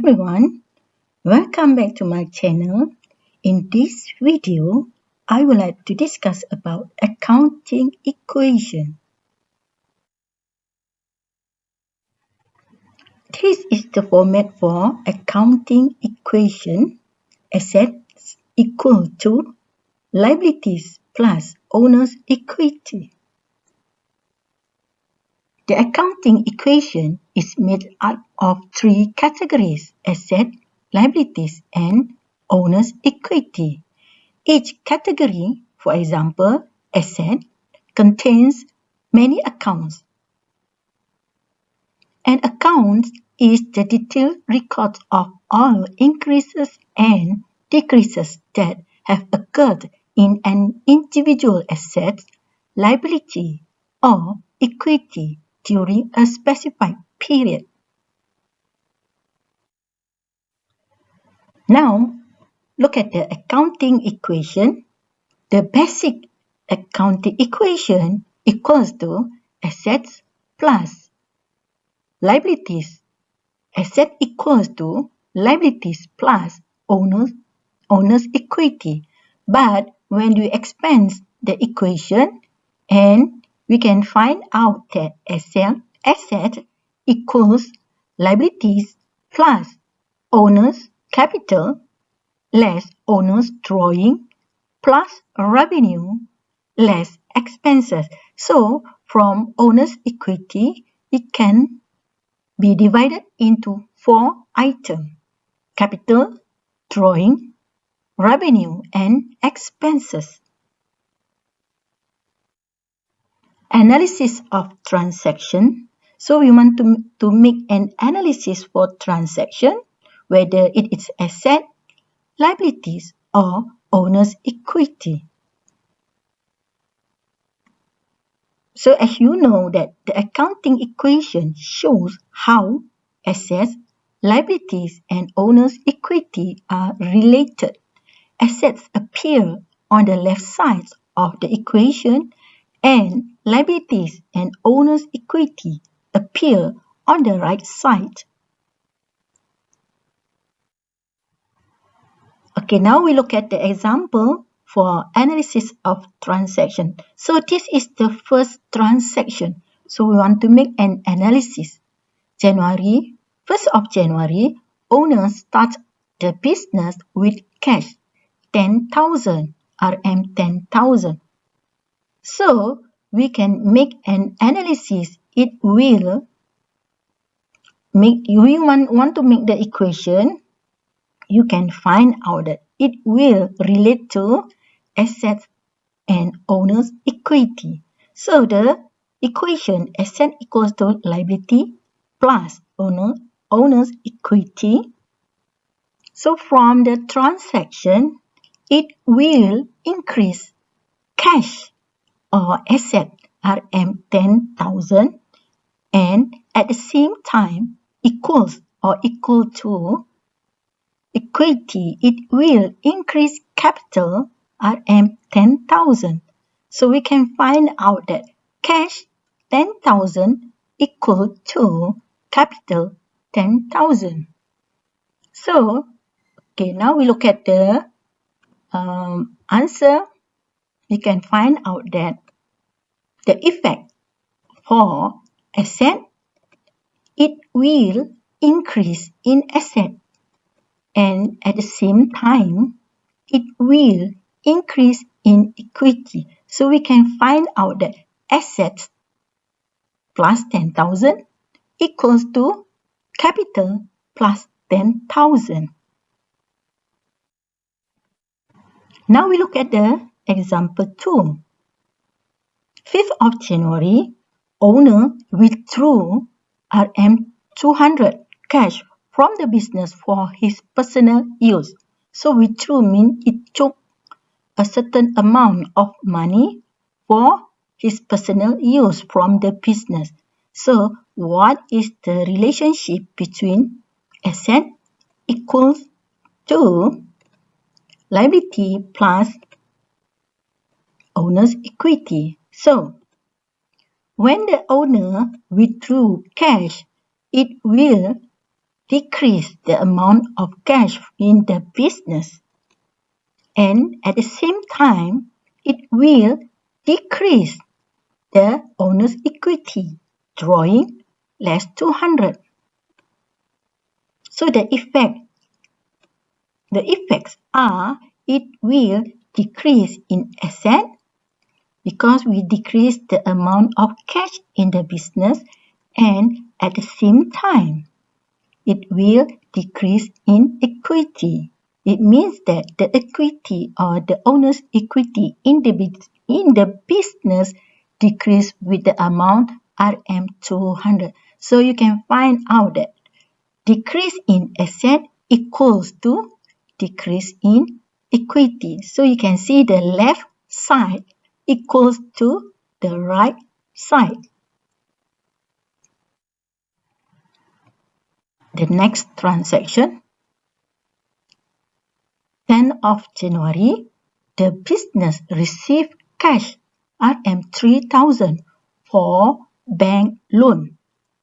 everyone, welcome back to my channel. In this video, I would like to discuss about accounting equation. This is the format for accounting equation. Assets equal to liabilities plus owner's equity. The accounting equation is made up of three categories: asset, liabilities, and owner's equity. Each category, for example, asset, contains many accounts. An account is the detailed record of all increases and decreases that have occurred in an individual asset, liability, or equity during a specified period. Now, look at the accounting equation. The basic accounting equation equals to assets plus liabilities. Asset equals to liabilities plus owner's equity. But when you expand the equation, and we can find out that asset equals liabilities plus owner's capital less owner's drawing plus revenue less expenses. So from owner's equity, it can be divided into 4 items: capital, drawing, revenue, and expenses. Analysis of transaction. So we want to make an analysis for transaction, whether it is asset, liabilities, or owner's equity. So as you know that the accounting equation shows how assets, liabilities, and owner's equity are related. Assets appear on the left side of the equation, and liabilities and owner's equity appear on the right side. Okay, now we look at the example for analysis of transaction. So this is the first transaction. So we want to make an analysis. 1st of January, owner starts the business with cash, 10,000, RM 10,000. So we can make an analysis. We want to make the equation. You can find out that it will relate to assets and owner's equity. So the equation asset equals to liability plus owner's equity. So from the transaction, it will increase cash or asset RM 10,000, and at the same time equals or equal to equity, it will increase capital RM 10,000. So we can find out that cash 10,000 equal to capital 10,000. So, okay, now we look at the answer. We can find out that the effect for asset, it will increase in asset, and at the same time, it will increase in equity. So we can find out that assets plus 10,000 equals to capital plus 10,000. Now we look at the example 2. 5th of January, owner withdrew RM 200 cash from the business for his personal use. So withdrew means it took a certain amount of money for his personal use from the business. So what is the relationship between asset equals to liability plus owner's equity? So when the owner withdrew cash, it will decrease the amount of cash in the business, and at the same time, it will decrease the owner's equity, drawing less 200. So the effects are it will decrease in asset because we decrease the amount of cash in the business, and at the same time, it will decrease in equity. It means that the equity or the owner's equity in the business decrease with the amount RM200. So you can find out that decrease in asset equals to decrease in equity. So you can see the left side equals to the right side. The next transaction, 10th of January, the business received cash RM3,000 for bank loan.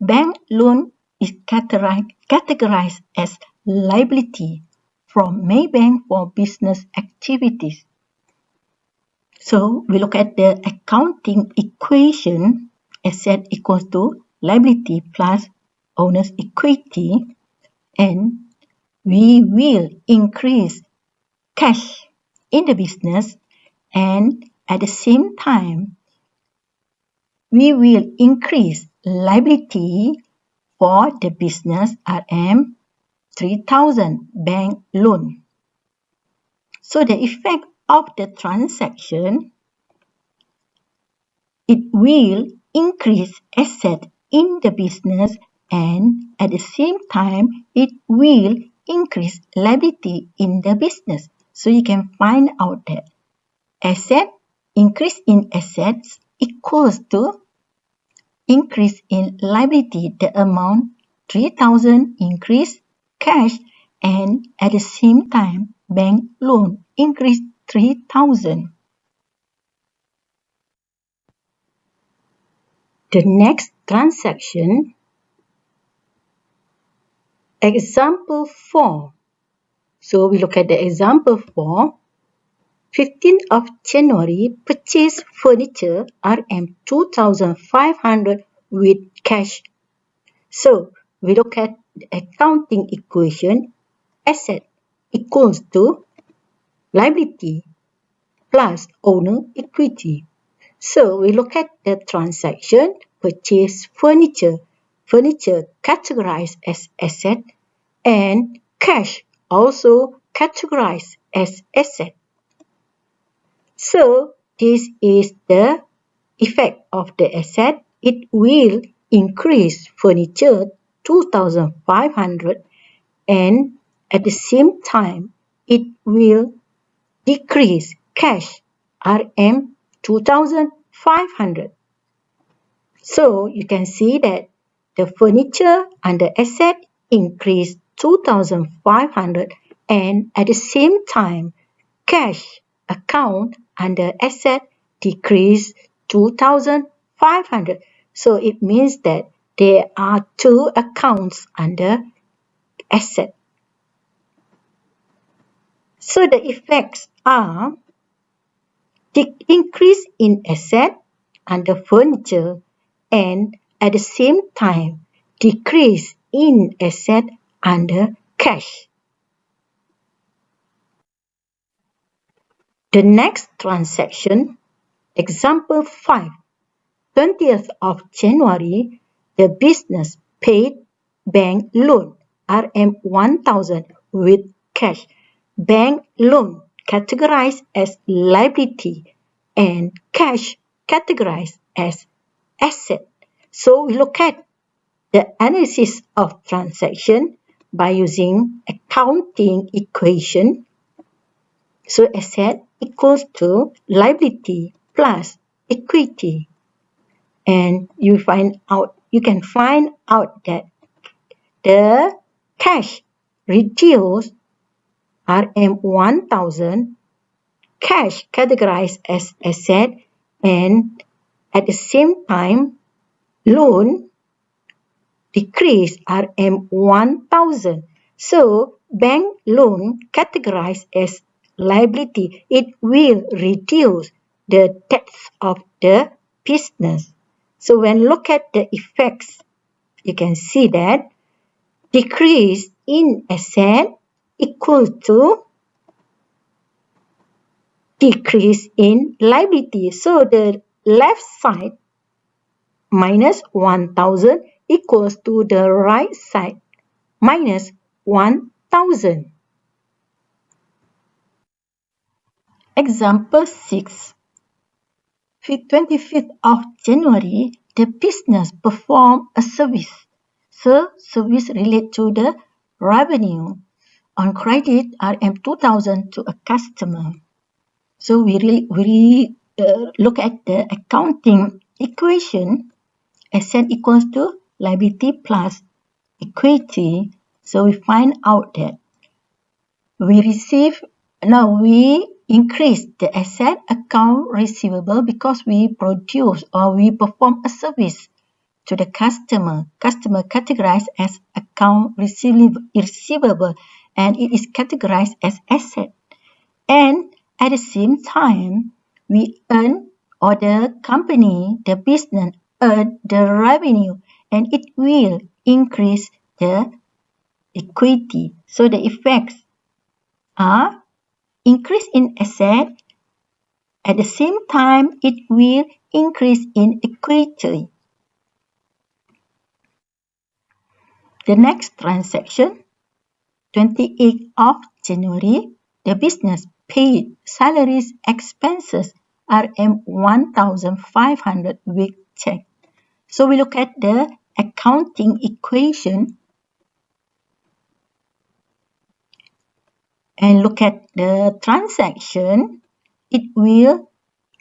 Bank loan is categorized as liability from Maybank for business activities. So we look at the accounting equation. Asset equals to liability plus owner's equity, and we will increase cash in the business, and at the same time we will increase liability for the business RM3,000 bank loan. So the effect of the transaction, it will increase asset in the business, and at the same time it will increase liability in the business. So you can find out that increase in assets equals to increase in liability, the amount 3,000 increase cash, and at the same time bank loan increase 3,000. The next transaction, example 4. So we look at the example 4. 15th of January, purchase furniture RM2,500 with cash. So we look at the accounting equation. Asset equals to liability plus owner equity. So we look at the transaction, purchase furniture. Furniture categorized as asset, and cash also categorized as asset. So this is the effect of the asset. It will increase furniture 2,500, and at the same time it will decrease cash RM2,500. So you can see that the furniture under asset increased 2,500, and at the same time cash account under asset decreased 2,500. So it means that there are two accounts under asset. So the effects are the increase in asset under furniture, and at the same time decrease in asset under cash. The next transaction, example 5, 20th of January, the business paid bank loan RM1,000 with cash. Bank loan categorized as liability, and cash categorized as asset. So we look at the analysis of transaction by using accounting equation. So asset equals to liability plus equity, and you can find out that the cash reduced RM1,000, cash categorized as asset, and at the same time loan decrease RM1,000. So bank loan categorized as liability, it will reduce the debts of the business. So when look at the effects, you can see that decrease in asset equal to decrease in liability. So the left side minus 1,000 equals to the right side minus 1,000. Example 6. 25th of January, the business performed a service. So, service related to the revenue. On credit, RM2,000 to a customer. So, we look at the accounting equation. Asset equals to liability plus equity. So, we find out that we increase the asset account receivable because we produce or we perform a service to the customer. Customer categorized as account receivable and it is categorized as asset. And at the same time, we earn or the company, the business earn the revenue and it will increase the equity. So the effects are increase in asset. At the same time, it will increase in equity. The next transaction, 28th of January, the business paid salaries expenses RM1,500 with check. So we look at the accounting equation and look at the transaction. It will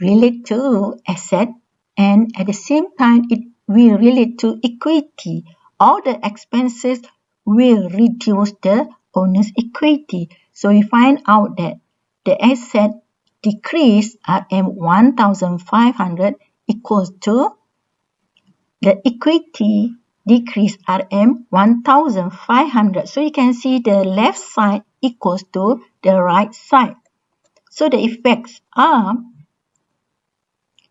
relate to asset and at the same time it will relate to equity. All the expenses will reduce the owner's equity. So we find out that the asset decrease RM1,500 equals to the equity decrease RM1,500. So you can see the left side equals to the right side. So the effects are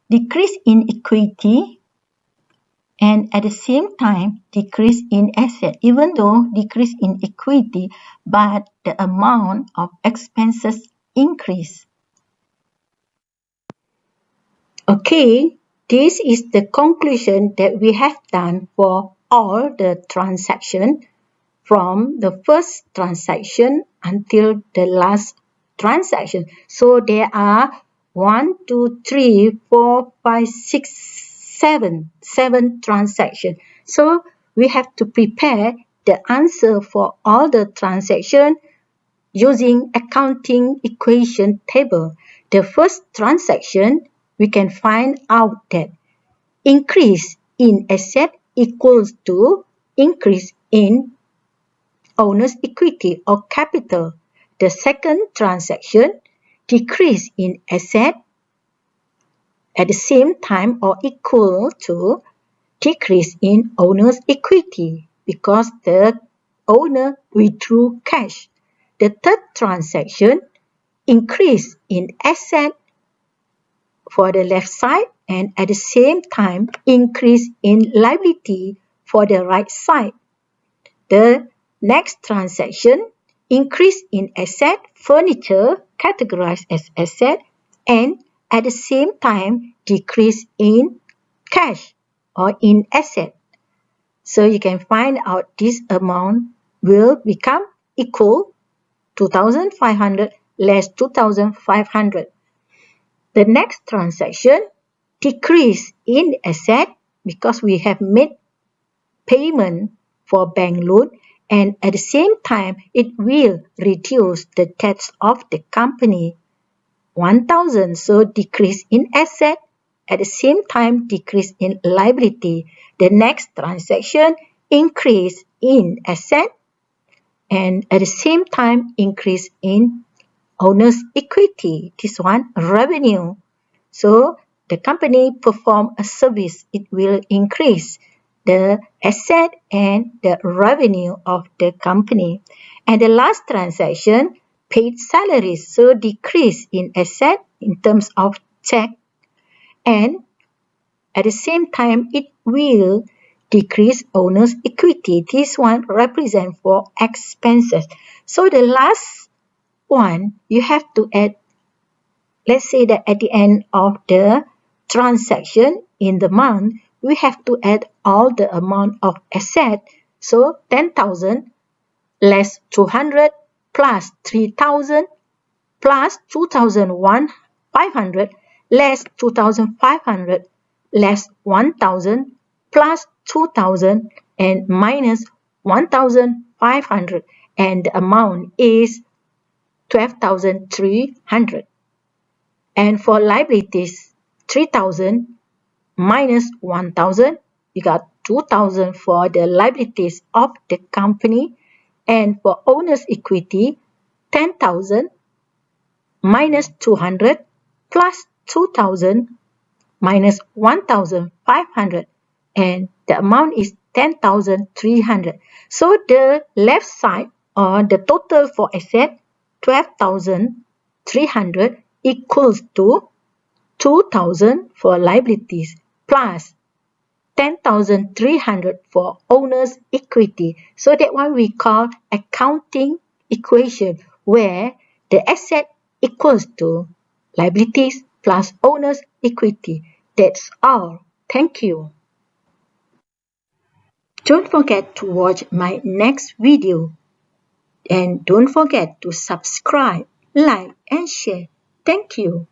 decrease in equity and at the same time decrease in asset. Even though decrease in equity, but the amount of expenses increase. Okay, this is the conclusion that we have done for all the transactions from the first transaction until the last transaction. So there are 1, 2, 3, 4, 5, 6, 7 transactions. So we have to prepare the answer for all the transactions using accounting equation table. The first transaction, we can find out that increase in asset equals to increase in owner's equity or capital. The second transaction, decrease in asset at the same time or equal to decrease in owner's equity because the owner withdrew cash. The third transaction, increase in asset for the left side and at the same time increase in liability for the right side. The next transaction, increase in asset, furniture categorized as asset and at the same time decrease in cash or in asset. So you can find out this amount will become equal 2,500 less 2,500. The next transaction, decrease in asset because we have made payment for bank loan and at the same time it will reduce the debts of the company 1,000. So decrease in asset at the same time decrease in liability. The next transaction, increase in asset and at the same time increase in owner's equity. This one, revenue. So the company perform a service, it will increase the asset and the revenue of the company. And the last transaction, paid salaries, so decrease in asset in terms of check, and at the same time it will decrease owner's equity. This one represents for expenses. So the last one you have to add, let's say that at the end of the transaction in the month, we have to add all the amount of asset. So 10,000 less 200 plus 3,000 plus 2,500 less 2,500 less 1,000 plus 2,000 and minus 1,500, and the amount is 12,300. And for liabilities, 3,000 minus 1,000, we got 2,000 for the liabilities of the company. And for owner's equity, 10,000 minus 200 plus 2,000 minus 1,500, and the amount is 10,300. So the left side, or the total for asset, 12,300 equals to 2,000 for liabilities plus 10,300 for owner's equity. So that one we call accounting equation, where the asset equals to liabilities plus owner's equity. That's all. Thank you. Don't forget to watch my next video. And don't forget to subscribe, like, and share. Thank you.